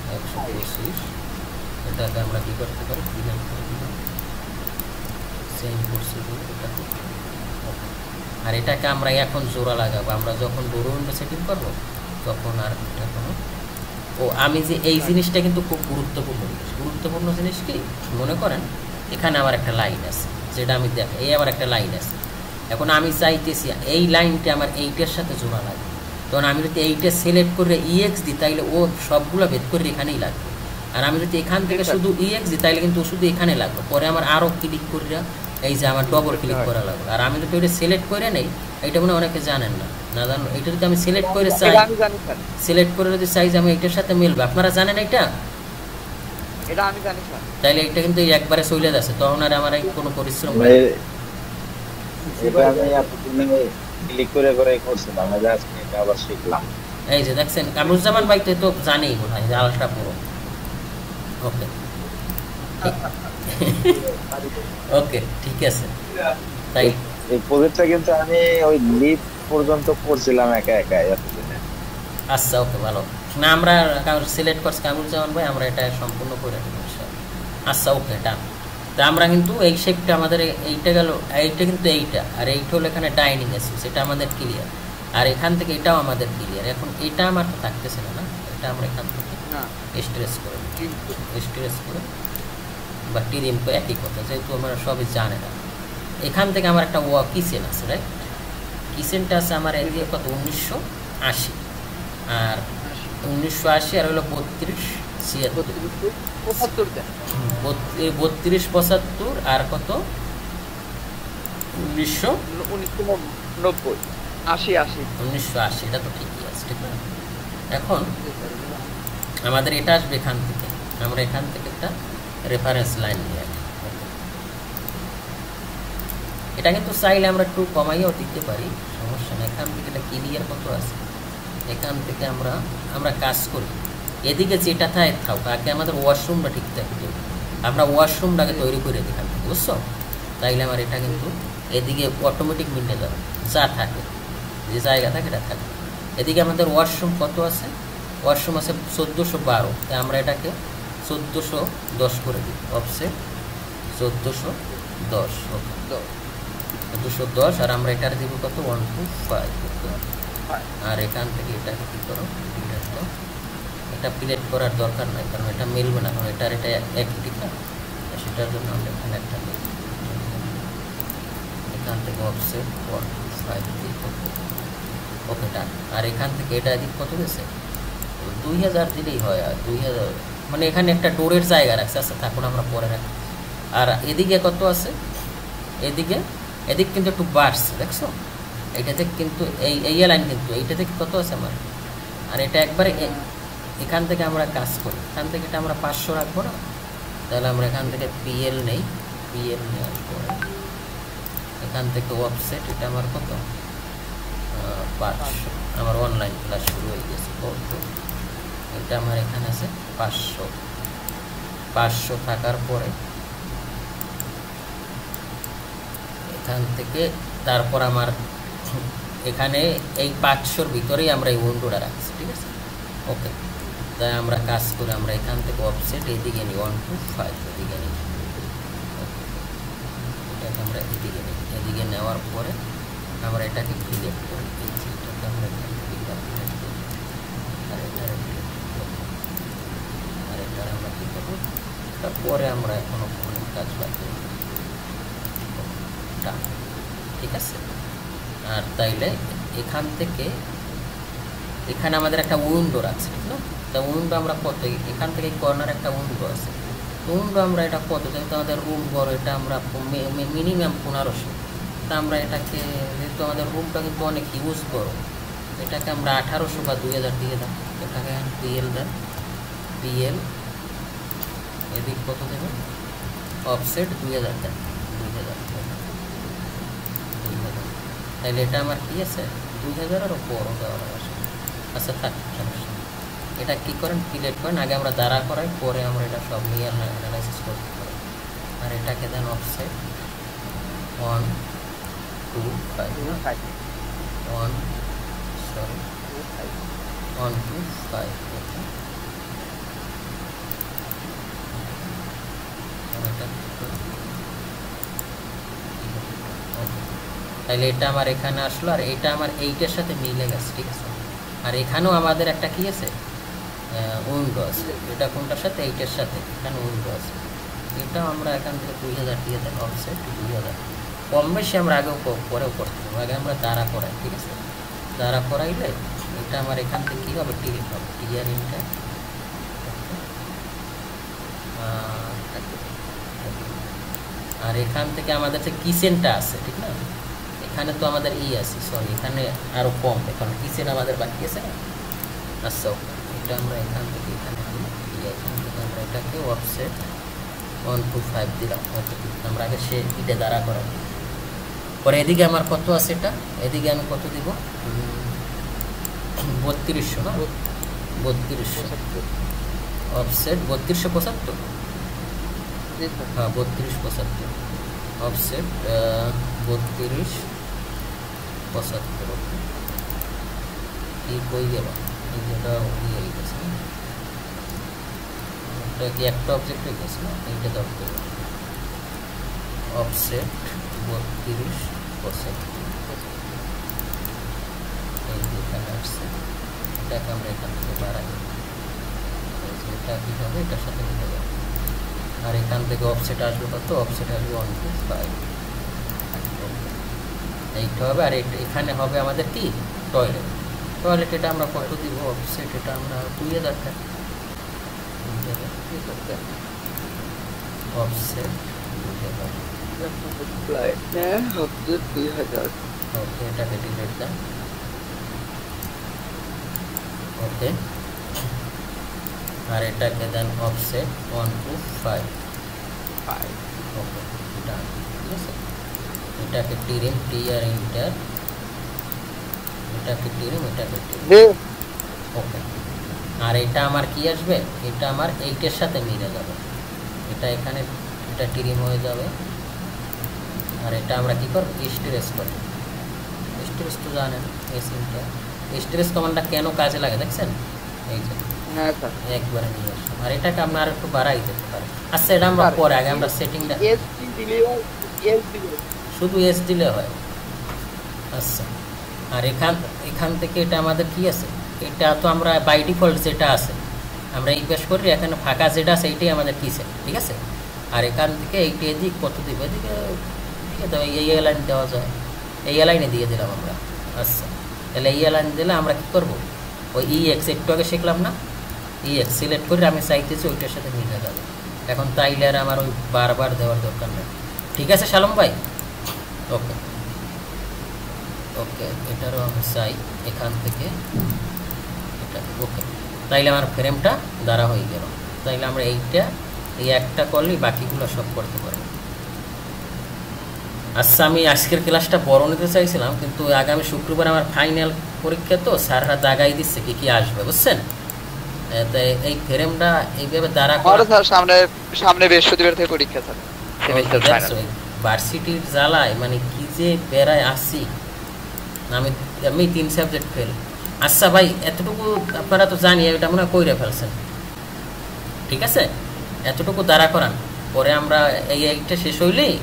125 এটাকে আমরা কি করতে পারি ডিলিট করে দিব সেম প্রসিডিউর এটা আর এটাকে আমরা এখন জোড়া লাগাবো আমরা যখন ডোর উইন্ডো সেটিং করব তখন আর এটা কোনো ও আমি যে এই জিনিসটা কিন্তু খুব গুরুত্বপূর্ণ জিনিস কি মনে করেন এখানে আমার একটা লাইন আছে যেটা আমি দেখ এই আবার একটা লাইন আছে এখন আমি চাইতেছি এই লাইনটা আমার এইটার সাথে জোড়া লাগবে তখন আমি যদি এইটা সিলেক্ট করে ইএক্স দিই তাইলে ও সবগুলো ভেদ করে এখানেই লাগবে আর আমি যদি এখান থেকে শুধু ইএক্স দিই তাইলে কিন্তু শুধু এখানে লাগবে পরে আমার আরও ক্লিক করে এই যে আমার ডবল ক্লিক করা লাগবে আর আমি যদি ওইটা সিলেক্ট করে নেই এইটা মনে অনেকে জানেন না জানো এটা যদি আমি সিলেক্ট করে চাই সিলেক্ট করে যদি চাই যে আমি এইটার সাথে মিলবে আপনারা জানেন এটা আমি জানি স্যার তাইলে এটা কিন্তু একবারে চলে যাচ্ছে তখন আর আমার কোনো পরিশ্রম নেই এটা আমি আপনাদের ক্লিক করে করছিলাম আমি আজকে এটা আবার শিখলাম এই যে দেখছেন কামরুজ্জামান ভাই তো জানেই মনে হয় আলট্রা পুরো ওকে ওকে ঠিক আছে তাই এই প্রজেক্টটা কিন্তু আমি ওই লিড পর্যন্ত করছিলাম একা এতদিনে আচ্ছা ওকে ভালো না আমরা সিলেক্ট করছি কামরুজ্জামান ভাই আমরা এটা সম্পূর্ণ করে দেব আচ্ছা ওকে ডান তা আমরা কিন্তু এই শেপটা আমাদের এইটা গেল এইটা কিন্তু এইটা আর এইটা হলো এখানে ডাইনিং আছে সেটা আমাদের ক্লিয়ার আর এখান থেকে এটাও আমাদের ক্লিয়ার এখন এটা আমার থাকতেছে না এটা আমরা এখান থেকে স্ট্রেস করে বা টিরিম তো একই কথা যেহেতু আমরা সবই জানে না এখান থেকে আমার একটা কিচেন আছে রাইট কিচেনটা আছে আমার এদিকে কত 1980 আর 1980 আর হলো 32 76 75 দেন। 32 75 আর কত 1900 1990 80 80 1980, এটা তো ঠিকই আছে, ঠিক না? এখন আমাদের এটা আসবে এখান থেকে, আমরা এখান থেকে একটা রেফারেন্স লাইন নিয়ে আসি। এটা কিন্তু চাইলে আমরা একটু কমাইও দিতে পারি, সমস্যা নেই। এখান থেকে এটা ক্লিয়ার কত আছে, এখান থেকে আমরা কাজ করি। এদিকে যেটা থাকে থাক, আগে আমাদের ওয়াশরুমটা ঠিক থাকবে, আমরা ওয়াশরুমটাকে তৈরি করে দিই এখান থেকে, বুঝছো? তাইলে আমার এটা কিন্তু এদিকে অটোমেটিক মিটে যাবে, যা থাকে যে জায়গা থাকে এটা থাকে। এদিকে আমাদের ওয়াশরুম কত আছে, ওয়াশরুম আছে 1412, তাই আমরা এটাকে 1410 করে দিই, অফসেট 1410, ওকে 1410, আর আমরা এটার দিব কত 125, আর এখান থেকে এটাকে কী করো, এটা প্লেট করার দরকার নাই, কারণ এটা মিলবে না, কারণ এটা একই, ঠিক না? সেটার জন্য আমরা এখানে একটা নিই, এখান থেকে অফসেট 125 দিই, ওকে ডান। আর এখান থেকে এটা এদিক কত গেছে 2000 দিলেই হয়, আর 2000 মানে এখানে একটা ডোরের জায়গা রাখছে, আচ্ছা থাকুন আমরা পরে রাখি। আর এদিকে কত আছে, এদিক কিন্তু একটু বাড়ছে, দেখছো? এইটাতে কিন্তু এই লাইন কিন্তু এইটা থেকে কত আছে আমার, আর এটা একবারে এখান থেকে আমরা কাজ করি, এখান থেকে এটা আমরা 500 রাখবো না? তাহলে আমরা এখান থেকে পিএল নেই, পিএল নেওয়ার পরে এখান থেকে অফসেট, এটা আমার কত 500, আমার অনলাইন ক্লাস শুরু হয়ে গেছে, এটা আমার এখানে আছে 500 থাকার পরে এখান থেকে তারপর আমার এখানে এই 500-র ভিতরেই আমরা এই উইন্ডোটা রাখছি, ঠিক আছে? ওকে, তাই আমরা কাজ করে আমরা এখান থেকে অফসেট এদিকে নিই 125, এদিকে নিই, এটাকে আমরা এদিকে নিই, এদিকে নেওয়ার পরে আমরা এটাকে ক্লিক করি, এটাকে আমরা এখান থেকে ক্যালকুলেট করি, আর এটা আমরা কী করবো, তারপরে আমরা এখনো কোনো কাজ বাকি, ঠিক আছে? আর তাইলে এখান থেকে এখানে আমাদের একটা উইন্ডো আছে, ঠিক না? তা উইন্ডো আমরা কত, এখান থেকে কর্নার একটা উইন্ডো আছে, উইন্ডো আমরা এটা কত, যেহেতু আমাদের রুম বড়, এটা আমরা মিনিমাম 1500, তা আমরা এটাকে, যেহেতু আমাদের রুমটা কিন্তু অনেক ইউজ বড়, এটাকে আমরা 1800 বা 2000 দিয়ে দাম, এটাকে পিএল দেন, পিএল এদিক কত দেবেন, অফসেট 2000 দেন, 2000, তাইলে এটা আমার কি আছে 2000-এরও বড় দেওয়ার আসে, আচ্ছা থাক, সমস্যা। এটা কী করেন, ক্লিক করেন, আগে আমরা দাঁড়া করাই, পরে আমরা এটা সব নিয়ে অ্যানালাইসিস করতে পারি। আর এটাকে দেন অফসেট 125, 125, তাহলে এটা আমার এখানে আসলো, আর এটা আমার এইটার সাথে মিলে গেছে, ঠিক আছে? আর এখানেও আমাদের একটা কি আছে, উইন্ডো আছে, এটা কোনটার সাথে, এইটার সাথে, এখানে উইন্ডো আছে, এটাও আমরা এখান থেকে 2000 দিয়ে দেন, অফসেট 2000, কম বেশি আমরা আগেও পরেও করতে পারবো, আগে আমরা দাঁড়া করাই, ঠিক আছে? দাঁড়া করাইলে এটা আমার এখান থেকে কী হবে, টিকিট হবে, টিআর ইনটা, আর এখান থেকে আমাদের যে কিচেনটা আছে, ঠিক না? এখানে তো আমাদের আছে, সরি এখানে আরও কম, এখন কিচেন আমাদের বাকি আছে না? আচ্ছা, এটা আমরা এখান থেকে এখানে এখান থেকে আমরা এটাকে অফসেট 125 দিলাম, আমরা আগে সে ইটে দাঁড়া করা, পরে এদিকে আমার কত আছে, এটা এদিকে আমি কত দিব, 3200 না, 3200, অফসেট 3275, হ্যাঁ 3275, অফসেট 3275, কি কই গেল, এই যেটা হয়ে গেছে, এটা কি একটা অবজেক্ট হয়ে গেছে না, এইটা ধরতে হবে, অফসেট 3275, এই যেখানে আসছে এটাকে আমরা এখান থেকে বাড়াই, এটা কী হবে, এটার সাথে মিলে যাবে, আর এখান থেকে অফসেট আসবে কত, অফসেট আসবে 125, এইটা হবে। আর এখানে হবে আমাদের কি টয়লেট, তাহলে এটা আমরা কত দিব অফসেট, এটা আমরা 2000 টাকা অফসেট 2000। ওকে, এটাকে ডিলিট দেন। ওকে, আর এটাকে দেন অফসেট 125। ওকে, এটা ঠিক আছে। এটাকে টিরিম টিআর ইন্টার, এটাকে টিরিম, এটাকে টিরিম। ওকে, আর এটা আমার কি আসবে, এটা আমার 8 এর সাথে মিলে যাবে। এটা এখানে এটা টিরিম হয়ে যাবে। আর এটা আমরা কি করব, স্ট্রেস করব। স্ট্রেস তো জানেন, স্ট্রেস কমান্ডটা কেন কাজে লাগে দেখছেন, এই যে হ্যাঁ স্যার, একবারে নিয়ে আসুন। আর এটাকে আমরা আর একটু বাড়াই দিতে পারি। আচ্ছা, এটা আমরা পরে, আগে আমরা সেটিংটা শুধু এস দিলে হয়। আচ্ছা, আর এখান থেকে এটা আমাদের কি আছে, এটা তো আমরা বাই ডিফল্ট যেটা আছে আমরা এই পেশ করি, এখানে ফাঁকা যেটা আছে এইটাই আমাদের কি সেট, ঠিক আছে। আর এখান থেকে এইটা এদিক কত দিব, এদিকে এই লাইন দেওয়া যায়, এই লাইনে দিয়ে দিলাম আমরা। আচ্ছা, তাহলে এই লাইন দিলে আমরা কি করব, ওই EX একটু আগে শিখলাম না, EX সিলেক্ট করে আমি চাইতেছি ওইটার সাথে মিলে যাবে। এখন তাইলে আর আমার ওই বারবার দেওয়ার দরকার নেই। ঠিক আছে শালম ভাই? ওকে ওকে, এটারও আমি চাই এখান থেকে এটা। ওকে, তাইলে আমার ফ্রেমটা দ্বারা হয়ে গেল। তাইলে আমরা এইটা এই একটা করলেই বাকিগুলো সব করতে পারবো। আচ্ছা, আমি আজকের ক্লাসটা বড় নিতে চাইছিলাম, কিন্তু আগামী শুক্রবার আমার ফাইনাল পরীক্ষা, তো স্যাররা দাগাই দিচ্ছে কি কি আসবে, বুঝছেন। তাই এই ফ্রেমটা এইভাবে দ্বারা সামনে বৃহস্পতিবার থেকে পরীক্ষা স্যার, সেমিস্টার ফাইনাল। ভার্সিটির জ্বালায় মানে কি যে বেড়ায় আসি, আমি 3 সাবজেক্ট ফেল। আচ্ছা ভাই, এতটুকু আপনারা তো জানি, এটা মনে হয় কইরে ফেলছেন, ঠিক আছে। এতটুকু দ্বারা করান, পরে আমরা এইটা শেষ হইলেই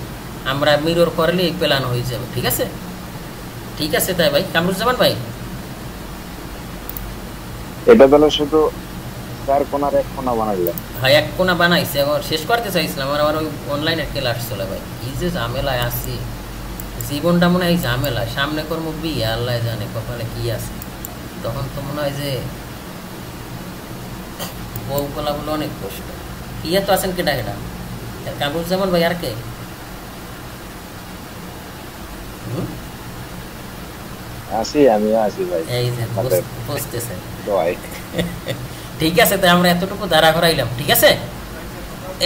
আমরা মিরর করলে এই প্ল্যান হয়ে যাবে, ঠিক আছে। ঠিক আছে তাই ভাই, কামরুজ্জামান ভাই, এটা তাহলে শুধু 4 কোণার 1 কোণা বানাইলাম। হ্যাঁ, 1 কোণা বানাইছে, এখন শেষ করতে চাইছিলাম। আমার ওই অনলাইনের ক্লাস চলে ভাই, এই যে ঝামেলায় আছি, জীবনটা মনে হয় এই ঝামেলায়। সামনে কর্ম বিয়ে, আল্লাহ জানে কপালে কি আছে। তখন তো মনে হয় যে বউ বলা বলে অনেক কষ্ট। ইয়ে তো আছেন কেটা কেটা, কামরুজ্জামান ভাই আর কে? আমিও আছি ভাই, এই যে বুঝতেছেন। ঠিক আছে, তাই আমরা এতটুকু দাঁড়া করাইলাম, ঠিক আছে।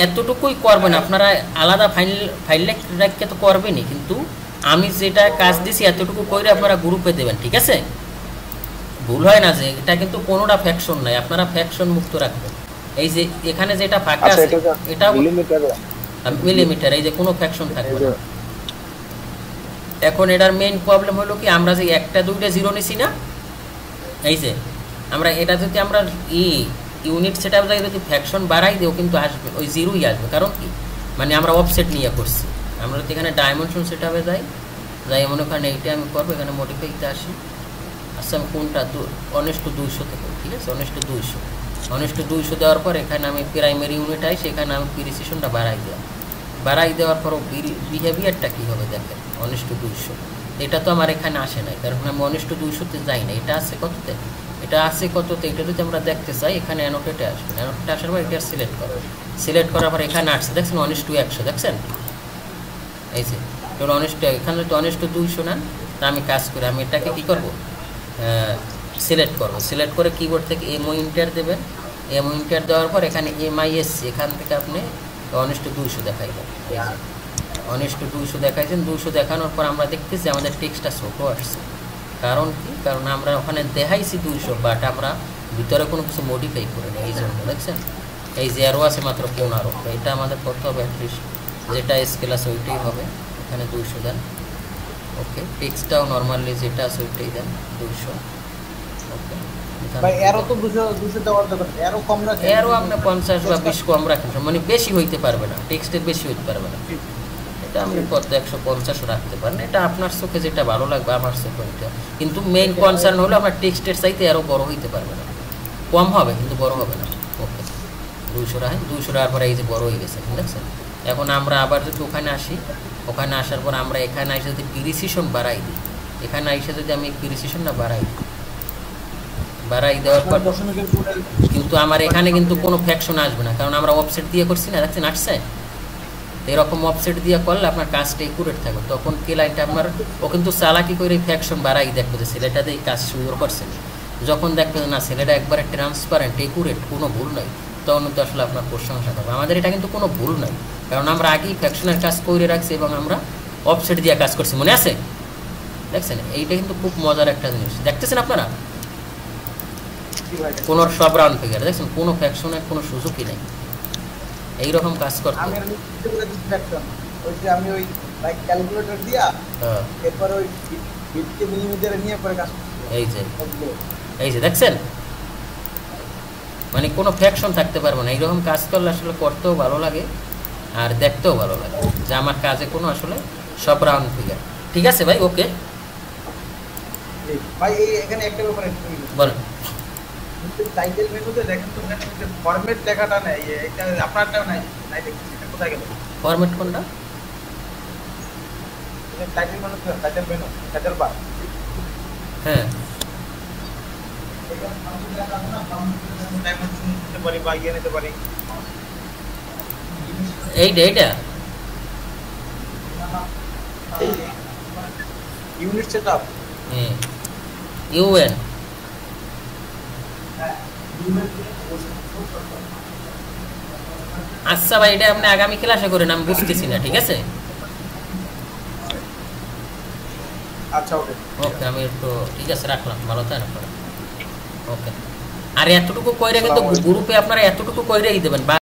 এতটুকুই করবেন আপনারা, আলাদা ফাইল রাখতে তো করবেনই, কিন্তু আমি যেটা কাজ দিছি এতটুকু করে আপনারা গ্রুপে দেবেন, ঠিক আছে। ভুল হয় না যে এটা কিন্তু কোনোটা ফ্যাকশন নাই, আপনারা ফ্যাকশন মুক্ত রাখবেন। এই যে এখানে যেটা ফাঁকা আছে এটা মিলিমিটার, এই যে কোনো ফ্যাকশন থাকবে না। এখন এটার মেইন প্রবলেম হলো কি, আমরা যে 1টা 2টা জিরো নিছি না, এই যে আমরা এটা যদি আমরা ইউনিট সেটআপ যাই যদি ফ্যাকশন বাড়াই দিও, কিন্তু আসবে ওই জিরোই আসবে। কারণ কি, মানে আমরা অফসেট নিয়ে করছি। আমরা যদি এখানে ডাইমেনশন সেটআপে যাই মনে করেন এইটা আমি করবো, এখানে মডিফাইতে আসি। আচ্ছা, আমি কোনটা 1:200 থেকে, ঠিক আছে, 1:200 দেওয়ার পর এখানে আমি প্রাইমারি ইউনিট আই, সেখানে আমি প্রিসিশনটা বাড়াই দেওয়ার পর বিহেভিয়ারটা কী হবে দেখেন, 1:200। এটা তো আমার এখানে আসে নাই, কারণ আমি 1:200-তে যাই না। এটা আছে কততে, এটা যদি আমরা দেখতে চাই, এখানে অ্যানোটেটে আসবে। অ্যানোটেটে আসার পর এটা সিলেক্ট করার পর এখানে আসছে, দেখছেন 1:100, দেখছেন এই যে এখানে তো 1:200 নেন। তা আমি কাজ করি, আমি এটাকে কী করবো, সিলেক্ট করে কিবোর্ড থেকে এমও ইন্টার দেবেন। এমও ইন্টার দেওয়ার পর এখানে MISC, এখান থেকে আপনি 1:200 দেখাইবেন। 1:200 দেখাইছেন। 200 দেখানোর পর আমরা দেখতেছি আমাদের টেক্সটটা ছোটো আসছে। কারণ কি, কারণ আমরা ওখানে দেখাইছি 200, বাট আমরা ভিতরে কোনো কিছু মডিফাই করি না, এই জন্য দেখছেন এই যে আরও আছে মাত্র 15। এটা আমাদের করতে হবে অ্যাটলিস্ট যেটা স্কেল আছে ওইটাই হবে, এখানে 200 দেন। ওকে, টেক্সটটাও নর্মালি যেটা আছে ওইটাই দেন 200। ওকে ভাই, এরও তো 200 দেওয়ার দরকার, এরও কম রাখেন, এরও আপনি 50 বা 20 কম রাখেন, মানে বেশি হইতে পারবে না, টেক্সটের বেশি হইতে পারবে না। এটা আপনি কত 150 রাখতে পারেন, এটা আপনার চোখে যেটা ভালো লাগবে, আমার চোখে ওইটা। কিন্তু মেইন কনসার্ন হলো আপনার টেক্সটের চাইতে আরও বড় হইতে পারবে না, কম হবে কিন্তু বড় হবে না। ওকে, 200 রাখেন। 200 রাখার পরে এই যে বড় হয়ে গেছে, দেখছেন। এখন আমরা আবার যদি ওখানে আসি, ওখানে আসার পর আমরা এখানে এসে যদি প্রিসিশন বাড়াই দিই, এখানে এসে যদি আমি প্রিসিশনটা বাড়াই দিই, বাড়াই দেওয়ার পর দশমিকের পরে কিন্তু আমার এখানে কিন্তু কোনো ফ্যাকশন আসবে না, কারণ আমরা অফসেট দিয়ে করছি না, দেখছেন আসছে। তো এরকম অফসেট দিয়ে করলে আপনার কাজটা একুরেট থাকবে, তখন কে লাইনটা আপনার ও কিন্তু চালাকি করে ফ্যাকশন বাড়াই দেখবে যে ছেলেটা দিয়ে কাজ সুন্দর করছে। যখন দেখবে না ছেলেটা একবারে ট্রান্সপারেন্ট একুরেট, কোনো ভুল নাই, তখন তো আসলে আপনার প্রশংসা করবে। আমাদের এটা কিন্তু কোনো ভুল নাই, কারণ আমরা আগেই ফ্যাকশনের কাজ করে রাখছি এবং আমরা অফসেট দিয়ে কাজ করছি, মনে আছে? দেখছেন এইটা কিন্তু খুব মজার একটা জিনিস, দেখতেছেন আপনারা? কোনো সব রাউন্ড ফিগার দেখছেন, কোনো ফ্যাকশনের কোনো সুযোগই নেই এইরকম কাজ করতে। আমি ওই ক্যালকুলেটর দিয়া এরপর ওই বিটকে মিলিমিটারে নিয়ে পরে কাজ করছি। এই যে দেখছেন, মানে কোনো ফ্যাকশন থাকতে পারবে না। এইরকম কাজ করলে আসলে করতেও ভালো লাগে আর দেখতেও ভালো লাগে যে আমার কাজে কোনো আসলে সব রাউন্ড ফিগার। ঠিক আছে ভাই, ওকে ভাই। এই এখানে একটা ব্যাপার বলেন, টাইটেল মেনুতে দেখেন তো ফরম্যাট লেখাটা নেই, এটা আপনারটাও নাই, নাই দেখছি এটা কোথায় গেল? ফরম্যাট কোনটা? Title menu, title menu, title bar. হ্যাঁ, এইটা ইউনিট সেটআপ, ইউএন। আচ্ছা ভাই, এটা আপনি আগামী ক্লাসে করেন, আমি বুঝতেছি না। ঠিক আছে, আচ্ছা ওকে ওকে, আমি একটু ঠিক আছে রাখলাম, ভালো থাকেন আপনারা। ওকে, আর এতটুকু কইরা কিন্তু গ্রুপে আপনারা এতটুকু কইরাই দেবেন।